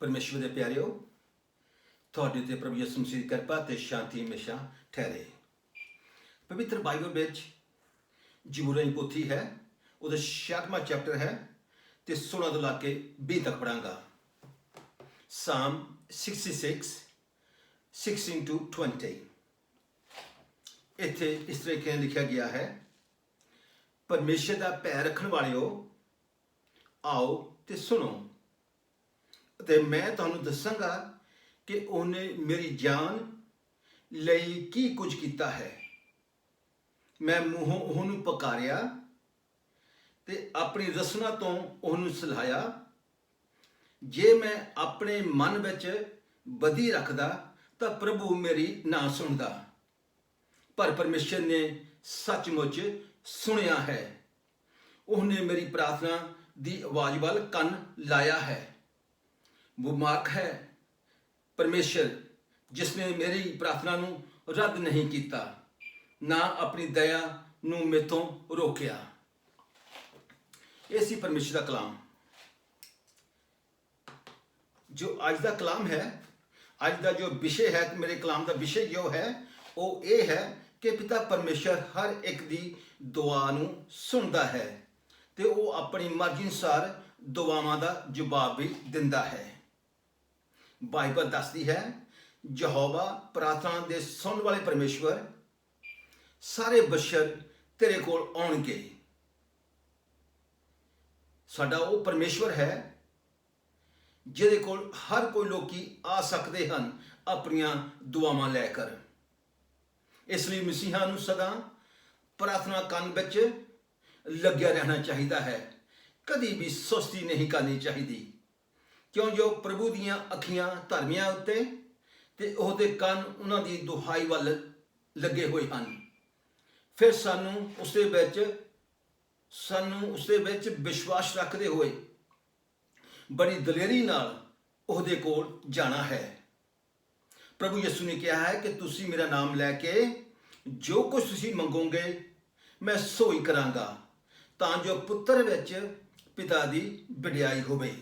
परमेश्वर के प्यारिओ, ਤੁਹਾਡੇ ਤੇ ਪ੍ਰਭੂ ਯਿਸੂ ਮਸੀਹ ਦੀ ਕਿਰਪਾ ਤੇ ਸ਼ਾਂਤੀ ਹਮੇਸ਼ਾ ਠਹਿਰੇ। ਪਵਿੱਤਰ ਬਾਈਬਲ ਵਿੱਚ ਜ਼ਬੂਰਾਂ ਦੀ ਪੋਥੀ ਹੈ, ਉਹਦਾ 66ਵਾਂ ਚੈਪਟਰ ਹੈ ਤੇ 16 ਤੋਂ ਲਾ ਕੇ 20 ਤੱਕ ਪੜਾਂਗਾ। Psalm 66 16 to 20। ਇੱਥੇ ਇਸ ਤਰੀਕੇ ਨਾਲ ਲਿਖਿਆ ਗਿਆ ਹੈ, ਪਰਮੇਸ਼ਰ ਦਾ ਭੈ ਰੱਖਣ ਵਾਲਿਓ ਆਓ ਤੇ ਸੁਣੋ, ਤੇ ਮੈਂ ਤੁਹਾਨੂੰ ਦੱਸਾਂਗਾ ਕਿ ਉਹਨੇ ਮੇਰੀ ਜਾਨ ਲਈ ਕੀ ਕੁਝ ਕੀਤਾ ਹੈ। ਮੈਂ ਮੂੰਹੋਂ ਉਹਨੂੰ ਪੁਕਾਰਿਆ ਤੇ ਆਪਣੀ ਰਸਨਾ ਤੋਂ ਉਹਨੂੰ ਸਲਾਹਿਆ। ਜੇ ਮੈਂ ਆਪਣੇ ਮਨ ਵਿੱਚ ਬਦੀ ਰੱਖਦਾ ਤਾਂ ਪ੍ਰਭੂ ਮੇਰੀ ਨਾ ਸੁਣਦਾ, ਪਰ ਪਰਮੇਸ਼ਰ ਨੇ ਸੱਚਮੁੱਚ ਸੁਣਿਆ ਹੈ। ਉਹਨੇ ਮੇਰੀ ਪ੍ਰਾਰਥਨਾ ਦੀ ਆਵਾਜ਼ ਵੱਲ ਕੰਨ ਲਾਇਆ ਹੈ। ਮੁਬਾਰਕ ਹੈ परमेश्वर जिसने मेरी प्रार्थना नूं रद्द नहीं किया, ना अपनी दया नूं मेथों रोकिया। ये सी परमेश्वर का कलाम। जो अज का कलाम है, अज का जो विषय है, मेरे कलाम का विषय जो है वो ये है कि पिता परमेश्वर हर एक दी दुआ नूं सुनता है ते वो अपनी मर्जी अनुसार दुआवां दा जवाब भी दिंदा है। बाइबल दसदी है, यहोवा प्रार्थना दे सुनने वाले परमेश्वर सारे बशर तेरे कोल आउणगे। साडा वो परमेश्वर है जिहदे कोल हर कोई लोकी आ सकते हैं अपनियां दुआवां लैकर। इसलिए मसीहां नूं सदा प्रार्थना करन विच लग्या रहना चाहिए है, कदी भी सुस्ती नहीं करनी चाहिए, क्यों जो प्रभु दियां अखियां धर्मियां उत्ते ते ओहदे कंन उन्हां दी दुहाई वल लगे हुए हैं। फिर सानू उसदे विच विश्वास रखते हुए बड़ी दलेरी नाल ओहदे कोल जाना है। प्रभु यीशु ने कहा है कि तुसी मेरा नाम लैके जो कुछ तुसी मंगोगे मैं सोई करांगा, तां जो पुत्र विच पिता दी वडियाई होवे,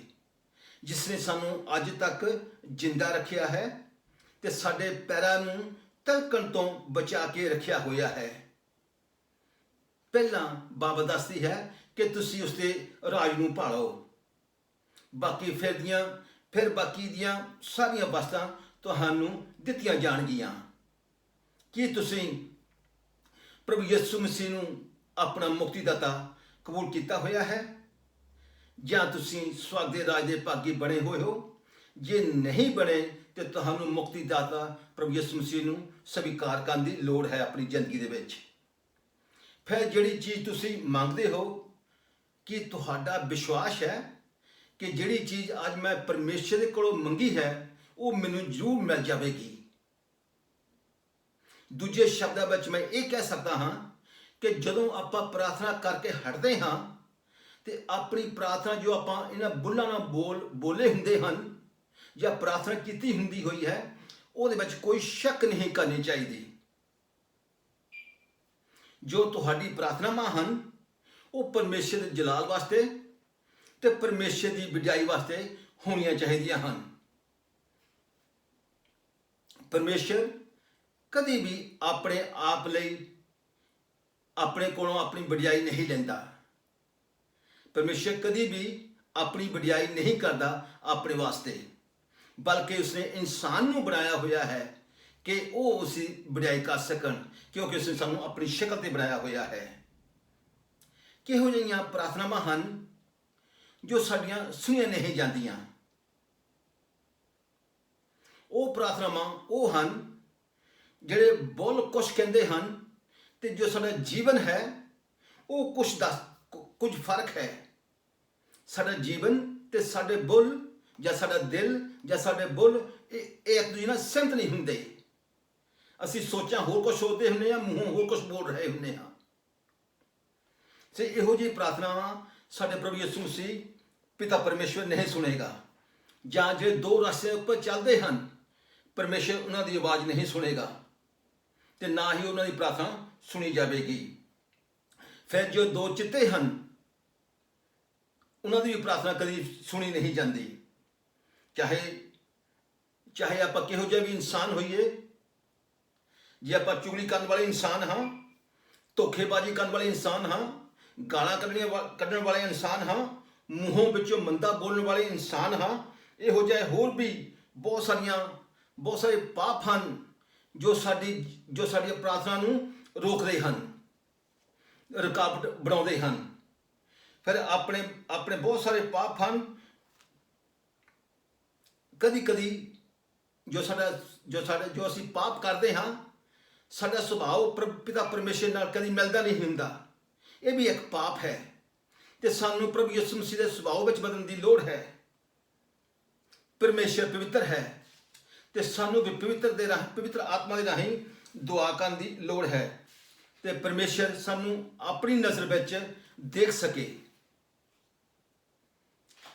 जिसने सानू अज तक जिंदा रखिया है ते साडे पैरां नूं तलकण तो बचा के रखिया होया है। पहला बाबत दसदी है कि तुसी उसदे राज नूं भालो, फिर बाकी दियां सारियां वस्तां तुहानूं दित्तियां जाणगियां। कि तुसी प्रभु यीशु मसीह नूं अपना मुक्तिदाता कबूल किया होया है, ਜਾਂ ਤੁਸੀਂ स्वर्ग दे राज दे भागी बने हुए हो। जे नहीं बने तो तुहानू मुक्तिदाता प्रभु यीशु मसीह नूं स्वीकार करन दी लोड़ है अपनी जिंदगी दे विच। फिर जिहड़ी चीज़ तुसी मंगदे हो, कि तुहाडा विश्वास है कि जिहड़ी चीज़ अज मैं परमेश्वर दे कोलों मंगी है वो मैनूं जरूर मिल जाएगी। दूजे शब्दां विच मैं ये कह सकता हाँ कि जदों आपां प्रार्थना करके हटदे हाँ ते अपनी प्रार्थना जो आपां इन्हां बुल्लां नाल बोले हुंदे हन या प्रार्थना कीती हुंदी होई है, उहदे विच कोई शक नहीं करनी चाहिए। जो तुहाडी प्रार्थनावां हन वो परमेश्वर दे जलाल वास्ते ते परमेश्वर दी वडियाई वास्ते होणियां चाहीदियां हन। परमेश्वर कदी भी अपने आप लई अपने कोलों अपनी वडियाई नहीं लैंदा। परमेश्वर कभी भी अपनी वडियाई नहीं करता अपने वास्ते, बल्कि उसने इंसान नूं बनाया हुआ है कि वो उसकी वडियाई कर सकन, क्योंकि उसने सानू अपनी शक्ल ते बनाया हुआ है। किहो जिहियां प्रार्थनावां हन जो साडियां सुनियां नहीं जांदियां। वो प्रार्थनावां वो हन जिहड़े बोल कुछ कहंदे हन ते जो साडा जीवन है वो कुछ फर्क है। साडा जीवन ते साडे बुल या साडा दिल या साडे बुल एक दूजे नाल सहमत नहीं हुंदे। असीं सोचां होर कुछ सोचदे हुंदे हां, मूंहों होर कुछ बोल रहे हुंदे हां। ते इहो जी प्रार्थनावां साडे प्रभु यीशु मसीह पिता परमेश्वर नहीं सुनेगा। जां जे दो रास्ते उपर चलदे हन, परमेश्वर उन्हां दी आवाज़ नहीं सुनेगा ते ना ही उन्हां दी प्रार्थना सुनी जाएगी। फिर जो दो चिट्टे हैं उन्होंने भी प्रार्थना कभी सुनी नहीं जाती, ਚਾਹੇ ਆਪਾਂ ਕਿਹੋ ਜਿਹੇ ਵੀ ਇਨਸਾਨ ਹੋਈਏ, ਜੇ ਆਪਾਂ ਚੁਗਲੀ ਕਰਨ ਵਾਲੇ ਇਨਸਾਨ ਹਾਂ, ਧੋਖੇਬਾਜ਼ੀ ਕਰਨ ਵਾਲੇ ਇਨਸਾਨ ਹਾਂ, ਗਾਲਾਂ ਕੱਢਣ ਵਾਲੇ ਇਨਸਾਨ ਹਾਂ, ਮੂੰਹੋਂ ਵਿੱਚੋਂ ਮੰਦਾ ਬੋਲਣ ਵਾਲੇ ਇਨਸਾਨ ਹਾਂ, ਇਹੋ ਜਿਹੇ ਹੋਰ ਵੀ ਬਹੁਤ ਸਾਰੇ ਪਾਪ ਹਨ ਜੋ ਸਾਡੀ ਪ੍ਰਾਰਥਨਾ ਨੂੰ ਰੋਕਦੇ ਹਨ, ਰੁਕਾਵਟ ਬਣਾਉਂਦੇ ਹਨ। ਫਿਰ ਆਪਣੇ ਬਹੁਤ ਸਾਰੇ ਪਾਪ ਹਨ। ਕਦੀ ਜੋ ਅਸੀਂ ਪਾਪ ਕਰਦੇ ਹਾਂ, ਸਾਡਾ ਸੁਭਾਅ ਪਿਤਾ ਪਰਮੇਸ਼ਰ ਨਾਲ ਕਦੀ ਮਿਲਦਾ ਨਹੀਂ ਹੁੰਦਾ। ਇਹ ਵੀ ਇੱਕ ਪਾਪ ਹੈ ਤੇ ਸਾਨੂੰ ਪ੍ਰਭੂ ਯਿਸੂ ਮਸੀਹ ਦੇ ਸੁਭਾਅ ਵਿੱਚ ਬਦਲਣ ਦੀ ਲੋੜ ਹੈ। ਪਰਮੇਸ਼ਰ ਪਵਿੱਤਰ ਹੈ ਤੇ ਸਾਨੂੰ ਵੀ ਪਵਿੱਤਰ ਆਤਮਾ ਦੇ ਰਾਹੀਂ ਦੁਆ ਕਰਨ ਦੀ ਲੋੜ ਹੈ ਤੇ ਪਰਮੇਸ਼ਰ ਸਾਨੂੰ ਆਪਣੀ ਨਜ਼ਰ ਵਿੱਚ ਦੇਖ ਸਕੇ।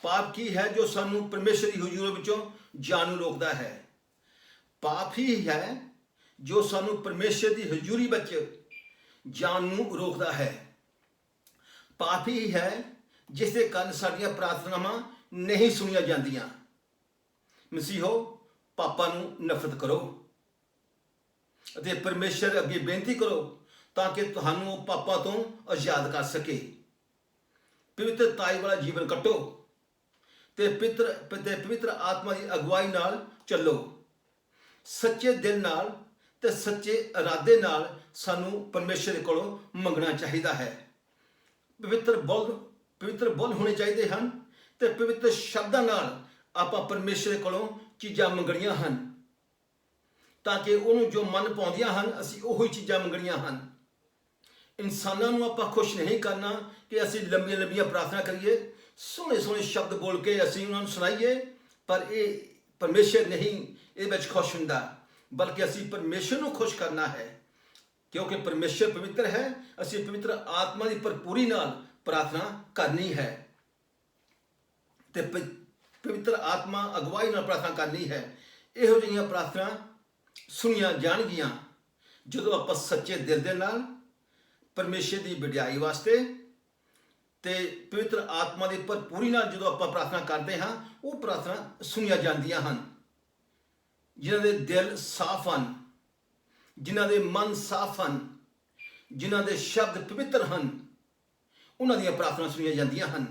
ਪਾਪ ਕੀ ਹੈ ਜੋ ਸਾਨੂੰ ਪਰਮੇਸ਼ਰ ਦੀ ਹਜ਼ੂਰ ਵਿੱਚੋਂ ਜਾਣ ਨੂੰ ਰੋਕਦਾ ਹੈ? ਪਾਪ ਹੀ ਹੈ ਜੋ ਸਾਨੂੰ ਪਰਮੇਸ਼ਰ ਦੀ ਹਜ਼ੂਰੀ ਵਿੱਚ ਜਾਣ ਨੂੰ ਰੋਕਦਾ ਹੈ। ਪਾਪ ਹੀ ਹੈ ਜਿਸ ਦੇ ਕਾਰਨ ਸਾਡੀਆਂ ਪ੍ਰਾਰਥਨਾਵਾਂ ਨਹੀਂ ਸੁਣੀਆਂ ਜਾਂਦੀਆਂ। ਮਸੀਹੋ, ਪਾਪਾਂ ਨੂੰ ਨਫ਼ਰਤ ਕਰੋ ਅਤੇ ਪਰਮੇਸ਼ਰ ਅੱਗੇ ਬੇਨਤੀ ਕਰੋ ਤਾਂ ਕਿ ਤੁਹਾਨੂੰ ਉਹ ਪਾਪਾਂ ਤੋਂ ਆਜ਼ਾਦ ਕਰ ਸਕੇ। ਪਵਿੱਤਰਤਾ ਵਾਲਾ ਜੀਵਨ ਕੱਟੋ ਤੇ ਪਵਿੱਤਰ ਆਤਮਾ ਦੀ ਅਗਵਾਈ ਨਾਲ ਚੱਲੋ। ਸੱਚੇ ਦਿਲ ਨਾਲ ਤੇ ਸੱਚੇ ਇਰਾਦੇ ਨਾਲ ਸਾਨੂੰ ਪਰਮੇਸ਼ਰ ਦੇ ਕੋਲੋਂ ਮੰਗਣਾ ਚਾਹੀਦਾ ਹੈ। ਪਵਿੱਤਰ ਬੁੱਲ ਹੋਣੇ ਚਾਹੀਦੇ ਹਨ ਤੇ ਪਵਿੱਤਰ ਸ਼ਬਦਾਂ ਨਾਲ ਆਪਾਂ ਪਰਮੇਸ਼ਰ ਦੇ ਕੋਲੋਂ ਚੀਜ਼ਾਂ ਮੰਗਣੀਆਂ ਹਨ ਤਾਂ ਕਿ ਉਹਨੂੰ ਜੋ ਮਨ ਪਾਉਂਦੀਆਂ ਹਨ ਅਸੀਂ ਉਹੀ ਚੀਜ਼ਾਂ ਮੰਗਣੀਆਂ ਹਨ। ਇਨਸਾਨਾਂ ਨੂੰ ਆਪਾਂ ਖੁਸ਼ ਨਹੀਂ ਕਰਨਾ ਕਿ ਅਸੀਂ ਲੰਬੀਆਂ ਪ੍ਰਾਰਥਨਾ ਕਰੀਏ, ਸੋਹਣੇ ਸ਼ਬਦ ਬੋਲ ਕੇ ਅਸੀਂ ਉਹਨਾਂ ਨੂੰ ਸੁਣਾਈਏ, ਪਰ ਇਹ ਪਰਮੇਸ਼ਰ ਨਹੀਂ ਇਹ ਵਿੱਚ ਖੁਸ਼ ਹੁੰਦਾ, ਬਲਕਿ ਅਸੀਂ ਪਰਮੇਸ਼ਰ ਨੂੰ ਖੁਸ਼ ਕਰਨਾ ਹੈ। ਕਿਉਂਕਿ ਪਰਮੇਸ਼ਰ ਪਵਿੱਤਰ ਹੈ, ਅਸੀਂ ਪਵਿੱਤਰ ਆਤਮਾ ਦੀ ਭਰਪੂਰੀ ਨਾਲ ਪ੍ਰਾਰਥਨਾ ਕਰਨੀ ਹੈ ਤੇ ਪਵਿੱਤਰ ਆਤਮਾ ਅਗਵਾਈ ਨਾਲ ਪ੍ਰਾਰਥਨਾ ਕਰਨੀ ਹੈ। ਇਹੋ ਜਿਹੀਆਂ ਪ੍ਰਾਰਥਨਾ ਸੁਣੀਆਂ ਜਾਣਗੀਆਂ ਜਦੋਂ ਆਪਾਂ ਸੱਚੇ ਦਿਲ ਦੇ ਨਾਲ ਪਰਮੇਸ਼ਰ ਦੀ ਵਡਿਆਈ ਵਾਸਤੇ ਤੇ ਪਵਿੱਤਰ ਆਤਮਾ ਦੀ ਭਰਪੂਰੀ ਨਾਲ ਜਦੋਂ ਆਪਾਂ ਪ੍ਰਾਰਥਨਾ ਕਰਦੇ ਹਾਂ, ਉਹ ਪ੍ਰਾਰਥਨਾ ਸੁਣੀਆਂ ਜਾਂਦੀਆਂ ਹਨ। ਜਿਨ੍ਹਾਂ ਦੇ ਦਿਲ ਸਾਫ਼ ਹਨ, ਜਿਨ੍ਹਾਂ ਦੇ ਮਨ ਸਾਫ਼ ਹਨ, ਜਿਨ੍ਹਾਂ ਦੇ ਸ਼ਬਦ ਪਵਿੱਤਰ ਹਨ, ਉਹਨਾਂ ਦੀਆਂ ਪ੍ਰਾਰਥਨਾ ਸੁਣੀਆਂ ਜਾਂਦੀਆਂ ਹਨ।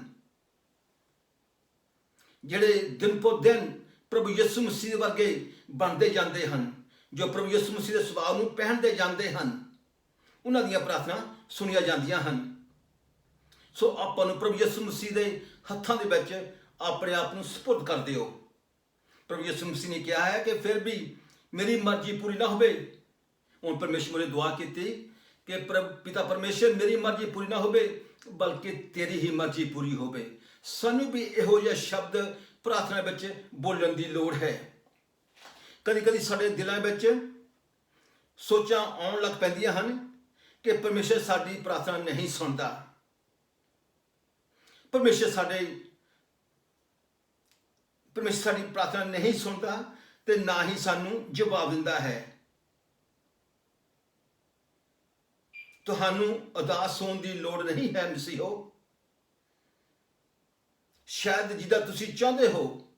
ਜਿਹੜੇ ਦਿਨ ਪਰ ਦਿਨ ਪ੍ਰਭੂ ਯਿਸੂ ਮਸੀਹ ਵਰਗੇ ਬਣਦੇ ਜਾਂਦੇ ਹਨ, ਜੋ ਪ੍ਰਭੂ ਯਿਸੂ ਮਸੀਹ ਦੇ ਸੁਭਾਅ ਨੂੰ ਪਹਿਨਦੇ ਜਾਂਦੇ ਹਨ, ਉਹਨਾਂ ਦੀਆਂ ਪ੍ਰਾਰਥਨਾ ਸੁਣੀਆਂ ਜਾਂਦੀਆਂ ਹਨ। ਸੋ ਆਪਾਂ ਨੂੰ ਪ੍ਰਭੂ ਯਿਸੂ ਮਸੀਹ ਦੇ ਹੱਥਾਂ ਦੇ ਵਿੱਚ ਆਪਣੇ ਆਪ ਨੂੰ ਸਪੁਰਦ ਕਰ ਦਿਓ। ਪ੍ਰਭੂ ਯਿਸੂ ਮਸੀਹ ਨੇ ਕਿਹਾ ਹੈ ਕਿ ਫਿਰ ਵੀ ਮੇਰੀ ਮਰਜ਼ੀ ਪੂਰੀ ਨਾ ਹੋਵੇ। ਹੁਣ ਪਰਮੇਸ਼ਰ ਨੇ ਦੁਆ ਕੀਤੀ ਕਿ ਪਿਤਾ ਪਰਮੇਸ਼ਰ, ਮੇਰੀ ਮਰਜ਼ੀ ਪੂਰੀ ਨਾ ਹੋਵੇ ਬਲਕਿ ਤੇਰੀ ਹੀ ਮਰਜ਼ੀ ਪੂਰੀ ਹੋਵੇ। ਸਾਨੂੰ ਵੀ ਇਹੋ ਜਿਹਾ ਸ਼ਬਦ ਪ੍ਰਾਰਥਨਾ ਵਿੱਚ ਬੋਲਣ ਦੀ ਲੋੜ ਹੈ। ਕਦੀ ਸਾਡੇ ਦਿਲਾਂ ਵਿੱਚ ਸੋਚਾਂ ਆਉਣ ਲੱਗ ਪੈਂਦੀਆਂ ਹਨ ਕਿ ਪਰਮੇਸ਼ਰ ਸਾਡੀ ਪ੍ਰਾਰਥਨਾ ਨਹੀਂ ਸੁਣਦਾ, ਪਰਮੇਸ਼ਰ ਸਾਡੀ ਪ੍ਰਾਰਥਨਾ ਨਹੀਂ ਸੁਣਦਾ ਤੇ ਨਾ ਹੀ ਸਾਨੂੰ ਜਵਾਬ ਦਿੰਦਾ ਹੈ। ਤੁਹਾਨੂੰ ਉਦਾਸ ਹੋਣ ਦੀ ਲੋੜ ਨਹੀਂ ਹੈ ਮਸੀਹੋ। ਸ਼ਾਇਦ ਜਿੱਦਾਂ ਤੁਸੀਂ ਚਾਹੁੰਦੇ ਹੋ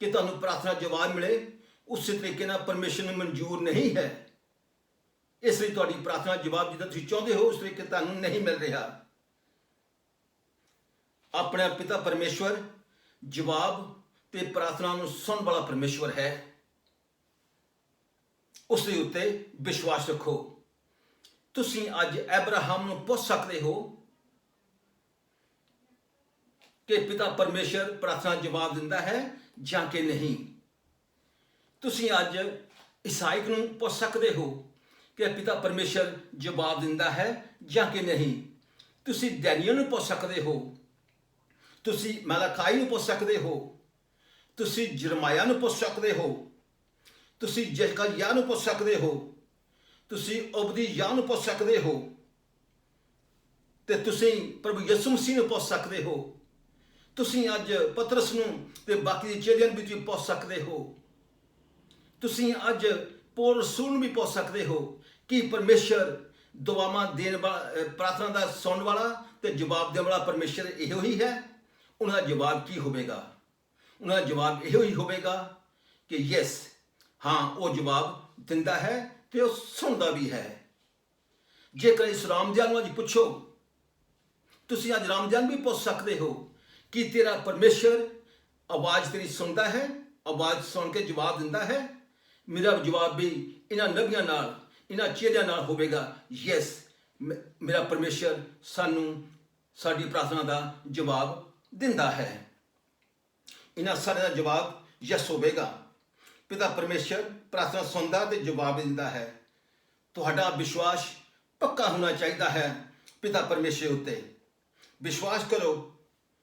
ਕਿ ਤੁਹਾਨੂੰ ਪ੍ਰਾਰਥਨਾ ਜਵਾਬ ਮਿਲੇ, ਉਸੇ ਤਰੀਕੇ ਨਾਲ ਪਰਮੇਸ਼ਰ ਨੂੰ ਮਨਜ਼ੂਰ ਨਹੀਂ ਹੈ। ਇਸ ਲਈ ਤੁਹਾਡੀ ਪ੍ਰਾਰਥਨਾ ਜਵਾਬ ਜਿੱਦਾਂ ਤੁਸੀਂ ਚਾਹੁੰਦੇ ਹੋ ਉਸ ਤਰੀਕੇ ਤੁਹਾਨੂੰ ਨਹੀਂ ਮਿਲ ਰਿਹਾ। ਆਪਣਾ ਪਿਤਾ ਪਰਮੇਸ਼ਵਰ ਜਵਾਬ ਤੇ ਪ੍ਰਾਰਥਨਾ ਨੂੰ ਸੁਣਨ ਵਾਲਾ ਪਰਮੇਸ਼ਵਰ ਹੈ। ਉਸ ਦੇ ਉੱਤੇ ਵਿਸ਼ਵਾਸ ਰੱਖੋ। ਤੁਸੀਂ ਅੱਜ ਅਬਰਾਹਮ ਨੂੰ ਪੁੱਛ ਸਕਦੇ ਹੋ ਕਿ ਪਿਤਾ ਪਰਮੇਸ਼ਰ ਪ੍ਰਾਰਥਨਾ ਜਵਾਬ ਦਿੰਦਾ ਹੈ ਜਾਂ ਕਿ ਨਹੀਂ। ਤੁਸੀਂ ਅੱਜ ਇਸਾਈਕ ਨੂੰ ਪੁੱਛ ਸਕਦੇ ਹੋ ਕਿ ਪਿਤਾ ਪਰਮੇਸ਼ਰ ਜਵਾਬ ਦਿੰਦਾ ਹੈ ਜਾਂ ਕਿ ਨਹੀਂ। ਤੁਸੀਂ ਡੈਨੀਅਲ ਨੂੰ ਪੁੱਛ ਸਕਦੇ ਹੋ, ਤੁਸੀਂ ਮਲਾਖੀ ਨੂੰ ਪੁੱਛ ਸਕਦੇ ਹੋ, ਤੁਸੀਂ ਜਰਮਾਇਆ ਨੂੰ ਪੁੱਛ ਸਕਦੇ ਹੋ, ਤੁਸੀਂ ਜ਼ਕਰੀਆ ਨੂੰ ਪੁੱਛ ਸਕਦੇ ਹੋ, ਤੁਸੀਂ ਓਬਦੀਯਾਹ ਨੂੰ ਪੁੱਛ ਸਕਦੇ ਹੋ ਤੇ ਤੁਸੀਂ ਪ੍ਰਭੂ ਯਿਸੂ ਮਸੀਹ ਨੂੰ ਪੁੱਛ ਸਕਦੇ ਹੋ। ਤੁਸੀਂ ਅੱਜ ਪਤਰਸ ਨੂੰ ਤੇ ਬਾਕੀ ਦੇ ਚੇਲਿਆਂ ਨੂੰ ਵੀ ਪੁੱਛ ਸਕਦੇ ਹੋ। ਤੁਸੀਂ ਅੱਜ ਪੌਲ ਰਸੂਲ ਨੂੰ ਵੀ ਪੁੱਛ ਸਕਦੇ ਹੋ ਕਿ ਪਰਮੇਸ਼ਰ ਦੁਆਵਾਂ ਦੇਣ ਵਾਲਾ, ਪ੍ਰਾਰਥਨਾ ਦਾ ਸੁਣਨ ਵਾਲਾ ਤੇ ਜਵਾਬ ਦੇਣ ਵਾਲਾ ਪਰਮੇਸ਼ਰ ਇਹੋ ਹੀ ਹੈ। ਉਹਨਾਂ ਦਾ ਜਵਾਬ ਕੀ ਹੋਵੇਗਾ? ਉਹਨਾਂ ਦਾ ਜਵਾਬ ਇਹੋ ਹੀ ਹੋਵੇਗਾ ਕਿ ਯੈਸ, ਹਾਂ ਉਹ ਜਵਾਬ ਦਿੰਦਾ ਹੈ ਤੇ ਉਹ ਸੁਣਦਾ ਵੀ ਹੈ। ਜੇਕਰ ਇਸ ਰਾਮਦਿਆਲ ਨੂੰ ਅੱਜ ਪੁੱਛੋ, ਤੁਸੀਂ ਅੱਜ ਰਾਮਦਿਆਲ ਨੂੰ ਵੀ ਪੁੱਛ ਸਕਦੇ ਹੋ ਕਿ ਤੇਰਾ ਪਰਮੇਸ਼ਰ ਆਵਾਜ਼ ਤੇਰੀ ਸੁਣਦਾ ਹੈ, ਆਵਾਜ਼ ਸੁਣ ਕੇ ਜਵਾਬ ਦਿੰਦਾ ਹੈ। ਮੇਰਾ ਜਵਾਬ ਵੀ ਇਹਨਾਂ ਨਬੀਆਂ ਨਾਲ, ਇਹਨਾਂ ਚੇਲਿਆਂ ਨਾਲ ਹੋਵੇਗਾ, ਯੈਸ, ਮੇਰਾ ਪਰਮੇਸ਼ਰ ਸਾਨੂੰ ਸਾਡੀ ਪ੍ਰਾਰਥਨਾ ਦਾ ਜਵਾਬ ਦਿੰਦਾ ਹੈ। ਇਹਨਾਂ ਸਾਰਿਆਂ ਦਾ ਜਵਾਬ ਯੈਸ ਹੋਵੇਗਾ। ਪਿਤਾ ਪਰਮੇਸ਼ਰ ਪ੍ਰਾਰਥਨਾ ਸੁਣਦਾ ਤੇ ਜਵਾਬ ਦਿੰਦਾ ਹੈ। ਤੁਹਾਡਾ ਵਿਸ਼ਵਾਸ ਪੱਕਾ ਹੋਣਾ ਚਾਹੀਦਾ ਹੈ ਪਿਤਾ ਪਰਮੇਸ਼ਰ ਉੱਤੇ। ਵਿਸ਼ਵਾਸ ਕਰੋ,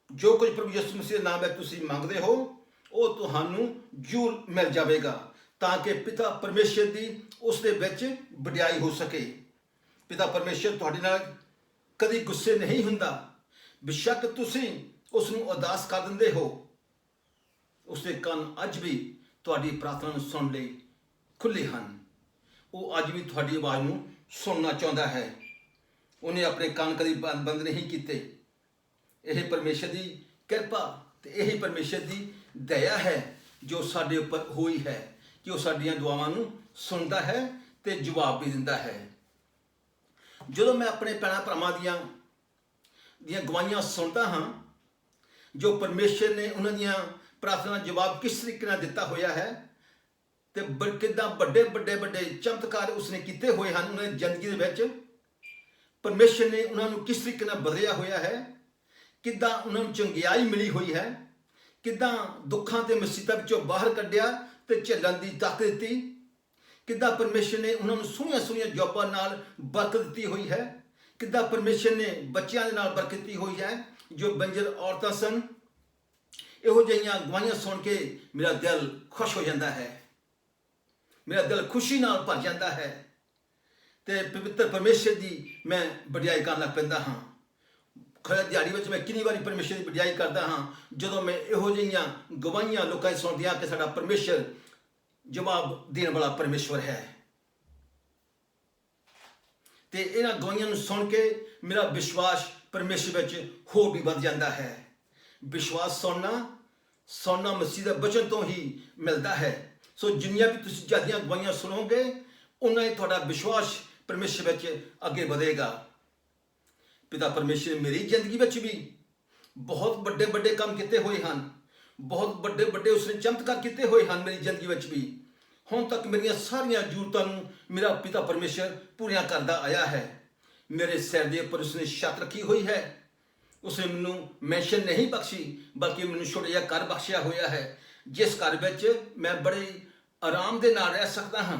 ਜੋ ਕੁਝ ਪ੍ਰਭੂ ਯਿਸੂ ਮਸੀਹ ਦੇ ਨਾਮ ਵਿੱਚ ਤੁਸੀਂ ਮੰਗਦੇ ਹੋ ਉਹ ਤੁਹਾਨੂੰ ਜ਼ਰੂਰ ਮਿਲ ਜਾਵੇਗਾ, ਤਾਂ ਕਿ ਪਿਤਾ ਪਰਮੇਸ਼ਰ ਦੀ ਉਸ ਦੇ ਵਿੱਚ ਵਡਿਆਈ ਹੋ ਸਕੇ। ਪਿਤਾ ਪਰਮੇਸ਼ਰ ਤੁਹਾਡੇ ਨਾਲ ਕਦੀ ਗੁੱਸੇ ਨਹੀਂ ਹੁੰਦਾ। ਬੇਸ਼ੱਕ ਤੁਸੀਂ ਉਸ ਨੂੰ ਉਦਾਸ ਕਰ ਦਿੰਦੇ ਹੋ, ਉਸ ਦੇ ਕੰਨ ਅੱਜ ਵੀ ਤੁਹਾਡੀ ਪ੍ਰਾਰਥਨਾ ਨੂੰ ਸੁਣਨ ਲਈ ਖੁੱਲ੍ਹੇ ਹਨ। ਉਹ ਅੱਜ ਵੀ ਤੁਹਾਡੀ ਆਵਾਜ਼ ਨੂੰ ਸੁਣਨਾ ਚਾਹੁੰਦਾ ਹੈ। ਉਹਨੇ ਆਪਣੇ ਕੰਨ ਕਦੀ ਬੰਦ ਨਹੀਂ ਕੀਤੇ। ਇਹ ਪਰਮੇਸ਼ਰ ਦੀ ਕਿਰਪਾ ਤੇ ਇਹੀ ਪਰਮੇਸ਼ਰ ਦੀ ਦਇਆ ਹੈ ਜੋ ਸਾਡੇ ਉੱਪਰ ਹੋਈ ਹੈ ਕਿ ਉਹ ਸਾਡੀਆਂ ਦੁਆਵਾਂ ਨੂੰ ਸੁਣਦਾ ਹੈ ਤੇ ਜਵਾਬ ਵੀ ਦਿੰਦਾ ਹੈ। ਜਦੋਂ ਮੈਂ ਆਪਣੇ ਭੈਣਾਂ ਭਰਾਵਾਂ ਦੀਆਂ ਗਵਾਹੀਆਂ ਸੁਣਦਾ ਹਾਂ, ਜੋ ਪਰਮੇਸ਼ਰ ਨੇ ਉਹਨਾਂ ਦੀਆਂ ਪ੍ਰਾਰਥਨਾ ਦਾ ਜਵਾਬ ਕਿਸ ਤਰੀਕੇ ਨਾਲ ਦਿੱਤਾ ਹੋਇਆ ਹੈ ਤੇ ਕਿੱਦਾਂ ਵੱਡੇ ਚਮਤਕਾਰ ਉਸਨੇ ਕੀਤੇ ਹੋਏ ਹਨ ਉਹਨਾਂ ਦੀ ਜ਼ਿੰਦਗੀ ਦੇ ਵਿੱਚ, ਪਰਮੇਸ਼ਰ ਨੇ ਉਹਨਾਂ ਨੂੰ ਕਿਸ ਤਰੀਕੇ ਨਾਲ ਬਦਲਿਆ ਹੋਇਆ ਹੈ, ਕਿੱਦਾਂ ਉਹਨਾਂ ਨੂੰ ਚੰਗਿਆਈ ਮਿਲੀ ਹੋਈ ਹੈ, ਕਿੱਦਾਂ ਦੁੱਖਾਂ ਤੇ ਮੁਸੀਬਤਾਂ ਵਿੱਚੋਂ ਬਾਹਰ ਕੱਢਿਆ ਤੇ ਝੱਲਣ ਦੀ ਤਾਕਤ ਦਿੱਤੀ, ਕਿੱਦਾਂ ਪਰਮੇਸ਼ਰ ਨੇ ਉਹਨਾਂ ਨੂੰ ਸੋਹਣੀਆਂ ਜੋਬਾਂ ਨਾਲ ਬਰਕਤ ਦਿੱਤੀ ਹੋਈ ਹੈ, ਕਿੱਦਾਂ ਪਰਮੇਸ਼ਰ ਨੇ ਬੱਚਿਆਂ ਦੇ ਨਾਲ ਬਰਕਤ ਦਿੱਤੀ ਹੋਈ ਹੈ ਜੋ ਬੰਜਰ ਔਰਤਾਂ ਸਨ। ਇਹੋ ਜਿਹੀਆਂ ਗਵਾਹੀਆਂ ਸੁਣ ਕੇ ਮੇਰਾ ਦਿਲ ਖੁਸ਼ ਹੋ ਜਾਂਦਾ ਹੈ, ਮੇਰਾ ਦਿਲ ਖੁਸ਼ੀ ਨਾਲ ਭਰ ਜਾਂਦਾ ਹੈ ਤੇ ਪਵਿੱਤਰ ਪਰਮੇਸ਼ਰ ਦੀ ਮੈਂ ਵਡਿਆਈ ਕਰਨ ਲੱਗ ਪੈਂਦਾ ਹਾਂ। ਖਰੇ ਦਿਹਾੜੀ ਵਿੱਚ ਮੈਂ ਕਿੰਨੀ ਵਾਰੀ ਪਰਮੇਸ਼ਰ ਦੀ ਵਡਿਆਈ ਕਰਦਾ ਹਾਂ ਜਦੋਂ ਮੈਂ ਇਹੋ ਜਿਹੀਆਂ ਗਵਾਹੀਆਂ ਲੋਕਾਂ ਦੀ ਸੁਣਦੀਆਂ ਕਿ ਸਾਡਾ ਪਰਮੇਸ਼ਰ ਜਵਾਬ ਦੇਣ ਵਾਲਾ ਪਰਮੇਸ਼ਵਰ ਹੈ। ਤੇ ਇਹਨਾਂ ਗਵਾਹੀਆਂ ਨੂੰ ਸੁਣ ਕੇ ਮੇਰਾ ਵਿਸ਼ਵਾਸ ਪਰਮੇਸ਼ਰ ਵਿੱਚ ਹੋਰ ਵੀ ਵੱਧ ਜਾਂਦਾ ਹੈ। ਵਿਸ਼ਵਾਸ ਸੁਣਨਾ ਮਸੀਹ ਦੇ ਵਚਨ ਤੋਂ ਹੀ ਮਿਲਦਾ ਹੈ। ਸੋ ਜਿੰਨੀਆਂ ਵੀ ਤੁਸੀਂ ਜ਼ਿਆਦੀਆਂ ਗਵਾਹੀਆਂ ਸੁਣੋਗੇ ਉਨਾ ਹੀ ਤੁਹਾਡਾ ਵਿਸ਼ਵਾਸ ਪਰਮੇਸ਼ਰ ਵਿੱਚ ਅੱਗੇ ਵਧੇਗਾ। ਪਿਤਾ ਪਰਮੇਸ਼ਰ ਮੇਰੀ ਜ਼ਿੰਦਗੀ ਵਿੱਚ ਵੀ ਬਹੁਤ ਵੱਡੇ ਕੰਮ ਕੀਤੇ ਹੋਏ ਹਨ, ਬਹੁਤ ਵੱਡੇ ਉਸਨੇ ਚਮਤਕਾਰ ਕੀਤੇ ਹੋਏ ਹਨ ਮੇਰੀ ਜ਼ਿੰਦਗੀ ਵਿੱਚ ਵੀ। ਹੁਣ ਤੱਕ ਮੇਰੀਆਂ ਸਾਰੀਆਂ ਜ਼ਰੂਰਤਾਂ ਨੂੰ ਮੇਰਾ ਪਿਤਾ ਪਰਮੇਸ਼ਰ ਪੂਰੀਆਂ ਕਰਦਾ ਆਇਆ ਹੈ। ਮੇਰੇ ਸਿਰ ਦੇ ਉੱਪਰ ਉਸਨੇ ਛੱਤ ਰੱਖੀ ਹੋਈ ਹੈ। ਉਸਨੇ ਮੈਨੂੰ ਮੈਂਸ਼ਨ ਨਹੀਂ ਬਖਸ਼ੀ ਬਲਕਿ ਮੈਨੂੰ ਛੋਟਾ ਜਿਹਾ ਘਰ ਬਖਸ਼ਿਆ ਹੋਇਆ ਹੈ, ਜਿਸ ਘਰ ਵਿੱਚ ਮੈਂ ਬੜੇ ਆਰਾਮ ਦੇ ਨਾਲ ਰਹਿ ਸਕਦਾ ਹਾਂ,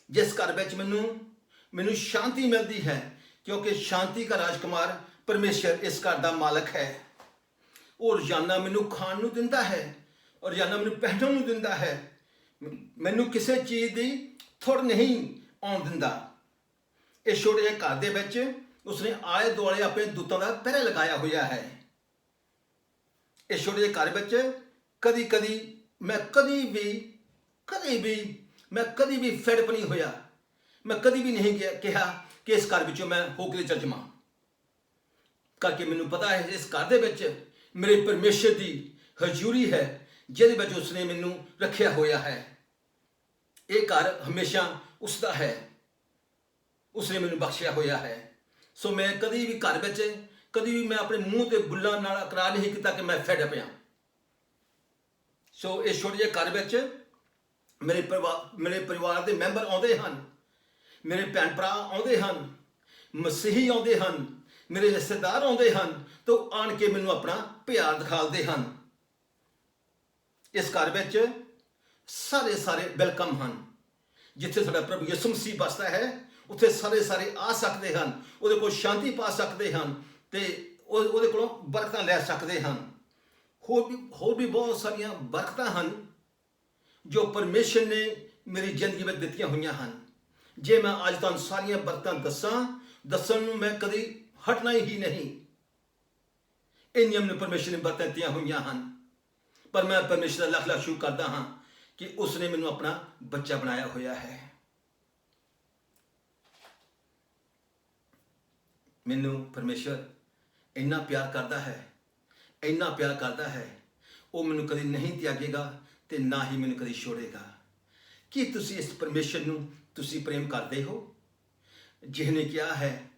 ਜਿਸ ਘਰ ਵਿੱਚ ਮੈਨੂੰ ਸ਼ਾਂਤੀ ਮਿਲਦੀ ਹੈ, ਕਿਉਂਕਿ ਸ਼ਾਂਤੀ ਦਾ ਰਾਜਕੁਮਾਰ ਪਰਮੇਸ਼ਰ ਇਸ ਘਰ ਦਾ ਮਾਲਕ ਹੈ। ਉਹ ਰੋਜ਼ਾਨਾ ਮੈਨੂੰ ਖਾਣ ਨੂੰ ਦਿੰਦਾ ਹੈ ਔਰ ਰੋਜ਼ਾਨਾ ਮੈਨੂੰ ਪਹਿਨਣ ਨੂੰ ਦਿੰਦਾ ਹੈ। ਮੈਨੂੰ ਕਿਸੇ ਚੀਜ਼ ਦੀ ਥੁੜ ਨਹੀਂ ਆਉਣ ਦਿੰਦਾ। ਇਸ ਛੋਟੇ ਜਿਹੇ ਘਰ ਦੇ ਵਿੱਚ ਉਸਨੇ ਆਲੇ ਦੁਆਲੇ ਆਪਣੇ ਦੂਤਾਂ ਦਾ ਪਹਿਰਾ ਲਗਾਇਆ ਹੋਇਆ ਹੈ। ਇਸ ਛੋਟੇ ਜਿਹੇ ਘਰ ਵਿੱਚ ਕਦੀ ਮੈਂ ਕਦੀ ਵੀ ਫੈਡਪ ਨਹੀਂ ਹੋਇਆ। ਮੈਂ ਕਦੀ ਵੀ ਨਹੀਂ ਕਿਹਾ ਕਿ ਇਸ ਘਰ ਵਿੱਚੋਂ ਮੈਂ ਹੋ ਕੇ ਚੱਲ ਜਾਵਾਂ, ਕਰਕੇ ਮੈਨੂੰ ਪਤਾ ਹੈ ਇਸ ਘਰ ਦੇ ਵਿੱਚ ਮੇਰੇ ਪਰਮੇਸ਼ਰ ਦੀ ਹਜ਼ੂਰੀ ਹੈ ਜਿਹਦੇ ਵਿੱਚ ਉਸਨੇ ਮੈਨੂੰ ਰੱਖਿਆ ਹੋਇਆ ਹੈ। ਇਹ ਘਰ ਹਮੇਸ਼ਾ ਉਸਦਾ ਹੈ, ਉਸਨੇ ਮੈਨੂੰ ਬਖਸ਼ਿਆ ਹੋਇਆ ਹੈ। ਸੋ ਮੈਂ ਕਦੀ ਵੀ ਘਰ ਵਿੱਚ ਕਦੀ ਵੀ ਮੈਂ ਆਪਣੇ ਮੂੰਹ ਤੇ ਬੁੱਲਾਂ ਨਾਲ ਇਕਰਾਰ ਨਹੀਂ ਕੀਤਾ ਕਿ ਮੈਂ ਫੈਡ ਪਿਆ। ਸੋ ਇਸ ਛੋਟੇ ਜਿਹੇ ਘਰ ਵਿੱਚ ਮੇਰੇ ਪਰਿਵਾਰ ਦੇ ਮੈਂਬਰ ਆਉਂਦੇ ਹਨ, ਮੇਰੇ ਭੈਣ ਭਰਾ ਆਉਂਦੇ ਹਨ, ਮਸੀਹੀ ਆਉਂਦੇ ਹਨ, ਮੇਰੇ ਰਿਸ਼ਤੇਦਾਰ ਆਉਂਦੇ ਹਨ ਤੇ ਉਹ ਆਣ ਕੇ ਮੈਨੂੰ ਆਪਣਾ ਪਿਆਰ ਦਿਖਾਉਂਦੇ ਹਨ। ਇਸ ਘਰ ਵਿੱਚ ਸਾਰੇ ਵੈਲਕਮ ਹਨ। ਜਿੱਥੇ ਸਾਡਾ ਪ੍ਰਭੂ ਯਿਸੂ ਮਸੀਹ ਵੱਸਦਾ ਹੈ ਉੱਥੇ ਸਾਰੇ ਆ ਸਕਦੇ ਹਨ, ਉਹਦੇ ਕੋਲ ਸ਼ਾਂਤੀ ਪਾ ਸਕਦੇ ਹਨ ਤੇ ਉਹਦੇ ਕੋਲੋਂ ਬਰਕਤਾਂ ਲੈ ਸਕਦੇ ਹਨ। ਹੋਰ ਵੀ ਬਹੁਤ ਸਾਰੀਆਂ ਬਰਕਤਾਂ ਹਨ ਜੋ ਪਰਮੇਸ਼ਰ ਨੇ ਮੇਰੀ ਜ਼ਿੰਦਗੀ ਵਿੱਚ ਦਿੱਤੀਆਂ ਹੋਈਆਂ ਹਨ। ਜੇ ਮੈਂ ਅੱਜ ਤੁਹਾਨੂੰ ਸਾਰੀਆਂ ਬਰਕਤਾਂ ਦੱਸਣ ਨੂੰ ਮੈਂ ਕਦੀ ਹਟਣਾ ਹੀ ਨਹੀਂ। ਇੰਨੀਆਂ ਮੈਨੂੰ ਪਰਮੇਸ਼ਰ ਨੇ ਬਰਕਤਾਂ ਦਿੱਤੀਆਂ ਹੋਈਆਂ ਹਨ, ਪਰ ਮੈਂ ਪਰਮੇਸ਼ਰ ਦਾ ਲੱਖ ਸ਼ੁਕਰ ਕਰਦਾ ਹਾਂ ਕਿ ਉਸਨੇ ਮੈਨੂੰ ਆਪਣਾ ਬੱਚਾ ਬਣਾਇਆ ਹੋਇਆ ਹੈ। ਮੈਨੂੰ ਪਰਮੇਸ਼ਰ ਇੰਨਾ ਪਿਆਰ ਕਰਦਾ ਹੈ ਉਹ ਮੈਨੂੰ ਕਦੀ ਨਹੀਂ ਤਿਆਗੇਗਾ ਤੇ ਨਾ ਹੀ ਮੈਨੂੰ ਕਦੀ ਛੋੜੇਗਾ। ਕੀ ਤੁਸੀਂ ਇਸ ਪਰਮੇਸ਼ਰ ਨੂੰ ਤੁਸੀਂ ਪ੍ਰੇਮ ਕਰਦੇ ਹੋ, ਜਿਹਨੇ ਕਿਹਾ ਹੈ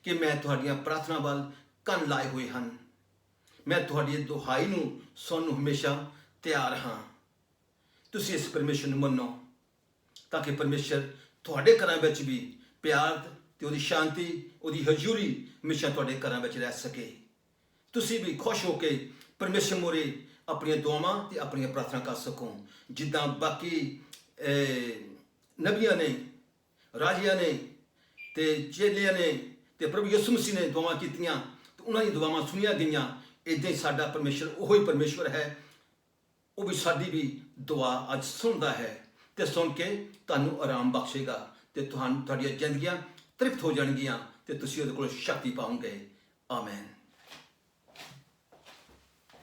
ਕਿ ਮੈਂ ਤੁਹਾਡੀਆਂ ਪ੍ਰਾਰਥਨਾ ਵੱਲ ਕੰਨ ਲਾਏ ਹੋਏ ਹਨ, ਮੈਂ ਤੁਹਾਡੀ ਦੁਹਾਈ ਨੂੰ ਸੁਣਨ ਨੂੰ ਹਮੇਸ਼ਾ ਤਿਆਰ ਹਾਂ। ਤੁਸੀਂ ਇਸ ਪਰਮੇਸ਼ਰ ਨੂੰ ਮੰਨੋ ਤਾਂ ਕਿ ਪਰਮੇਸ਼ਰ ਤੁਹਾਡੇ ਘਰਾਂ ਵਿੱਚ ਵੀ ਪਿਆਰ ਤੇ ਉਹਦੀ ਸ਼ਾਂਤੀ, ਉਹਦੀ ਹਜ਼ੂਰੀ ਹਮੇਸ਼ਾ ਤੁਹਾਡੇ ਘਰਾਂ ਵਿੱਚ ਰਹਿ ਸਕੇ। ਤੁਸੀਂ ਵੀ ਖੁਸ਼ ਹੋ ਕੇ ਪਰਮੇਸ਼ਰ ਮੂਹਰੇ ਆਪਣੀਆਂ ਦੁਆਵਾਂ ਤੇ ਆਪਣੀਆਂ ਪ੍ਰਾਰਥਨਾ ਕਰ ਸਕੋ, ਜਿੱਦਾਂ ਬਾਕੀ ਨਬੀਆਂ ਨੇ, ਰਾਜਿਆਂ ਨੇ ਤੇ ਚੇਲਿਆਂ ਨੇ ਤੇ ਪ੍ਰਭੂ ਯਿਸੂ ਮਸੀਹ ਨੇ ਦੁਆਵਾਂ ਕੀਤੀਆਂ ਤੇ ਉਹਨਾਂ ਦੀਆਂ ਦੁਆਵਾਂ ਸੁਣੀਆਂ ਗਈਆਂ। ਇੱਦਾਂ ਹੀ ਸਾਡਾ ਪਰਮੇਸ਼ਰ ਉਹੋ ਹੀ ਪਰਮੇਸ਼ਵਰ ਹੈ, ਉਹ ਵੀ ਸਾਡੀ ਵੀ ਦੁਆ ਅੱਜ ਸੁਣਦਾ ਹੈ ਤੇ ਸੁਣ ਕੇ ਤੁਹਾਨੂੰ ਆਰਾਮ ਬਖਸ਼ੇਗਾ ਤੇ ਤੁਹਾਡੀਆਂ ਜ਼ਿੰਦਗੀਆਂ ਤ੍ਰਿਪਤ ਹੋ ਜਾਣਗੀਆਂ ਤੇ ਤੁਸੀਂ ਉਹਦੇ ਕੋਲ ਸ਼ਕਤੀ ਪਾਓਗੇ। ਆਮੈਨ।